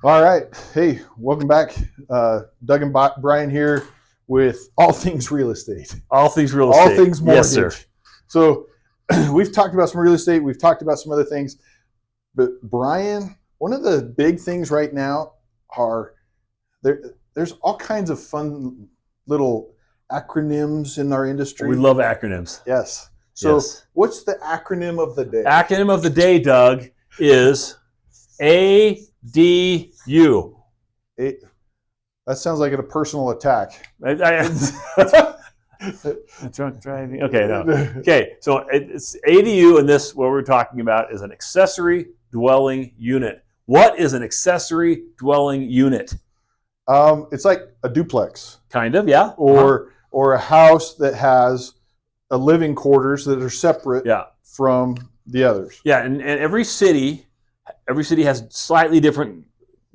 All right. Hey, welcome back. Doug and Brian here with all things real estate, All things real all estate. things mortgage. Yes, sir. So we've talked about some real estate. We've talked about some other things. But Brian, one of the big things right now are there's all kinds of fun little acronyms in our industry. We love acronyms. Yes. So Yes. what's the acronym of the day? Acronym of the day, Doug, is ADU. That sounds like a personal attack. Drunk driving. Okay, no. Okay, so it's ADU, and this, what we're talking about, is an accessory dwelling unit. What is an accessory dwelling unit? It's like a duplex, Kind of, yeah. or a house that has a living quarters that are separate Yeah. from the others. Yeah, and every city has slightly different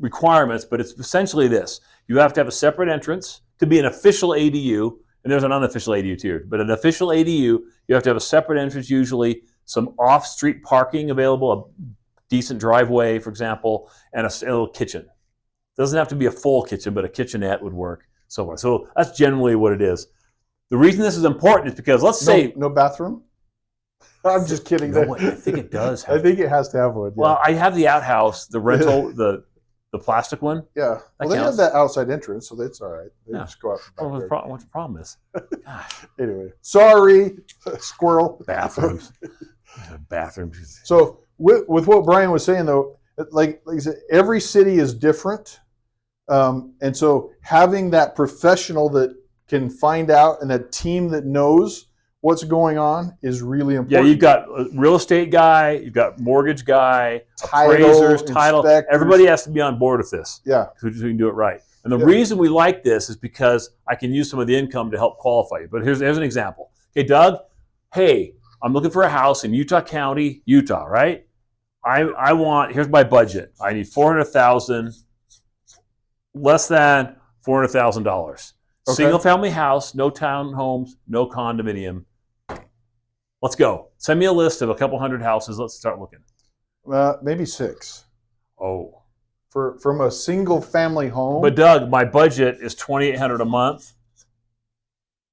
requirements, but it's essentially this. You have to have a separate entrance to be an official ADU, and there's an unofficial ADU too. But an official ADU, you have to have a separate entrance usually, some off-street parking available, a decent driveway, for example, and a little kitchen. It doesn't have to be a full kitchen, but a kitchenette would work, so on. So that's generally what it is. The reason this is important is because let's say... No bathroom? I'm just kidding. No, I think it does have. I think it has to have one. Yeah. Well, I have the outhouse, the rental, the plastic one. Yeah. Well, they have counts. that outside entrance, so that's all right. They Yeah. just go out the What backyard. the problem is? Gosh, Anyway, sorry, squirrel. bathrooms. Bathrooms. So with what Brian was saying, though, like I said, every city is different, and so having that professional that can find out and a team that knows what's going on is really important. Yeah, you've got a real estate guy, you've got mortgage guy, Title, appraisers, title. inspectors. Everybody has to be on board with this Yeah. so we can do it right. And the Yeah. reason we like this is because I can use some of the income to help qualify you. But here's an example. Okay, Doug, hey, I'm looking for a house in Utah County, Utah, right? I want, here's my budget. I need $400,000, less than $400,000. Okay. Single family house, no townhomes, no condominium. Let's go. Send me a list of a couple hundred houses. Let's start looking. Maybe 6 Oh. from a single family home. But Doug, my budget is $2,800 a month.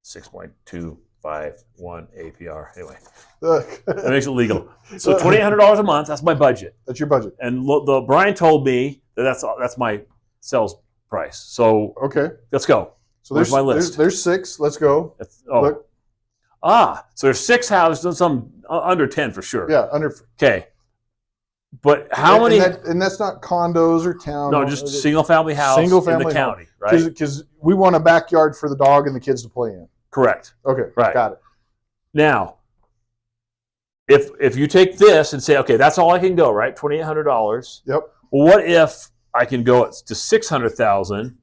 6.251 APR. Anyway, that makes it legal. So $2,800 a month. That's my budget. That's your budget. And Brian told me that that's my sales price. So Okay. let's go. So Where's my list? There's 6. Let's go. Oh. So there's 6 houses, some under 10 for sure. Yeah, under. Okay. But how many? And that's not condos or town. No, just single family house in the county, right? Because we want a backyard for the dog and the kids to play in. Correct. Okay, Right. got it. Now, if you take this and say, okay, that's all I can go, right? $2,800. Yep. Well, what if I can go to $600,000?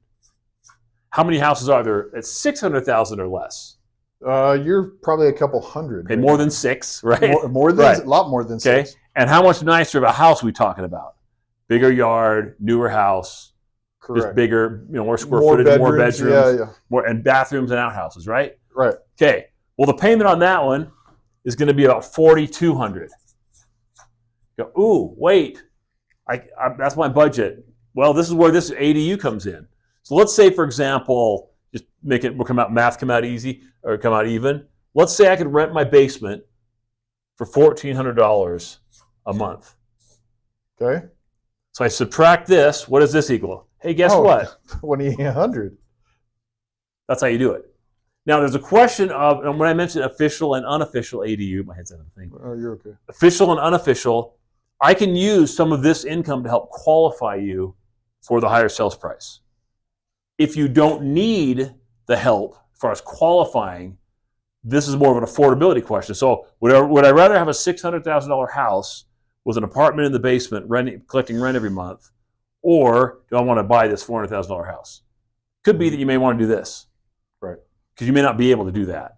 How many houses are there at $600,000 or less? You're probably a couple hundred. Okay, more than 6, right? More than Right. a lot more than Okay. 6. And how much nicer of a house are we talking about? Bigger yard, newer house, Correct. just bigger, more square footage, more bedrooms, Yeah. more and bathrooms and outhouses, right? Right. Okay. Well, the payment on that one is going to be about $4,200. Go, ooh, wait, that's my budget. Well, this is where this ADU comes in. So let's say, for example, just make it come out easy or come out even. Let's say I could rent my basement for $1,400 a month. Okay. So I subtract this. What does this equal? Hey, guess what? 2,800. That's how you do it. Now, there's a question of, and when I mentioned official and unofficial ADU, my head's on the thing. Oh, you're okay. Official and unofficial, I can use some of this income to help qualify you for the higher sales price. If you don't need the help as far as qualifying, this is more of an affordability question. So would I rather have a $600,000 house with an apartment in the basement, collecting rent every month, or do I want to buy this $400,000 house? Could be that you may want to do this. Right. Because you may not be able to do that.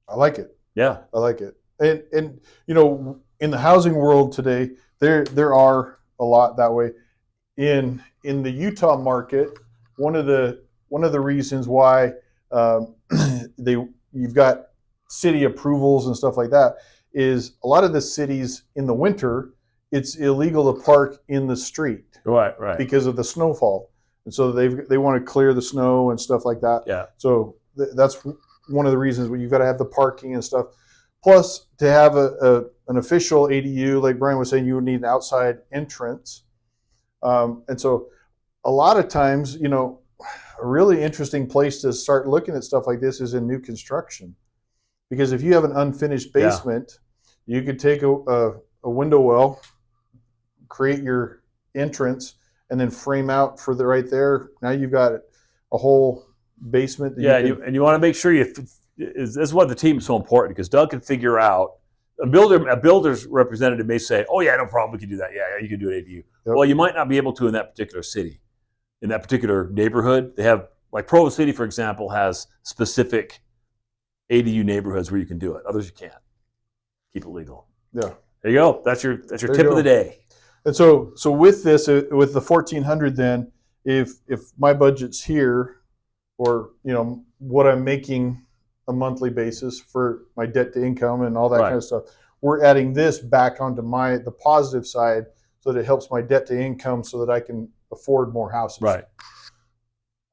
I like it. Yeah. I like it. And in the housing world today, there are a lot that way. In the Utah market, one of the reasons why you've got city approvals and stuff like that is a lot of the cities in the winter, it's illegal to park in the street. Right. because of the snowfall, and so they want to clear the snow and stuff like that. Yeah. So that's one of the reasons where you've got to have the parking and stuff. Plus, to have an official ADU, like Brian was saying, you would need an outside entrance. And so a lot of times, you know, a really interesting place to start looking at stuff like this is in new construction. Because if you have an unfinished basement, you could take a window well, create your entrance, and then frame out for the right there. Now you've got a whole basement. And you want to make sure this is why the team is so important, because Doug can figure out. A builder's representative may say, "Oh yeah, no problem, we can do that. Yeah, you can do an ADU." Yep. Well, you might not be able to in that particular city, in that particular neighborhood. They have, like Provo City, for example, has specific ADU neighborhoods where you can do it. Others you can't. Keep it legal. Yeah. There you go. That's your tip of the day. And so with this, with the 1,400, then if my budget's here, or you know what I'm making a monthly basis for my debt to income and all that kind of stuff, we're adding this back onto the positive side, so that it helps my debt to income, so that I can afford more houses. Right.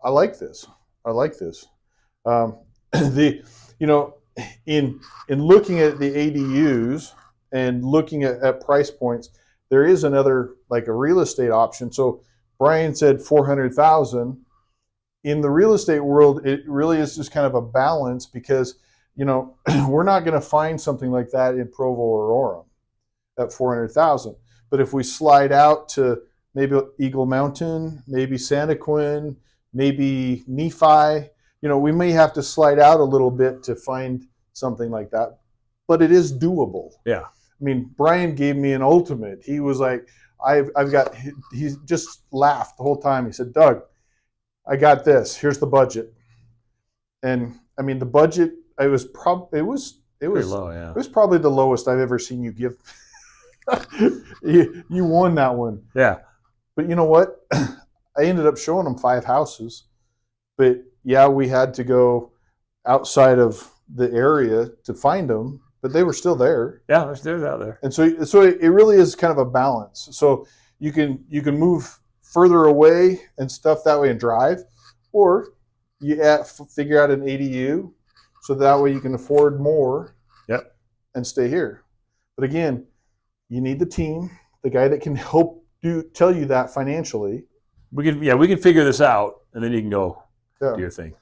I like this. You know, in looking at the ADUs and looking at price points, there is another, like a real estate option. So Brian said 400,000. In the real estate world, it really is just kind of a balance, because, you know, we're not going to find something like that in Provo or Orem at 400,000. But if we slide out to maybe Eagle Mountain, maybe Santaquin, maybe Nephi, you know, we may have to slide out a little bit to find something like that. But it is doable. Yeah. I mean, Brian gave me an ultimate. He was like, he just laughed the whole time. He said, "Doug, I got this. Here's the budget." And I mean, the budget, it was probably low, yeah. It was probably the lowest I've ever seen you give. You won that one. Yeah. But you know what? I ended up showing them 5 houses. But yeah, we had to go outside of the area to find them, but they were still there. Yeah, there's out there. And so it really is kind of a balance. So you can move further away and stuff that way and drive, or you figure out an ADU, so that way you can afford more. Yep. And stay here. But again, you need the team, the guy that can help tell you that financially. We can figure this out, and then you can go do your thing.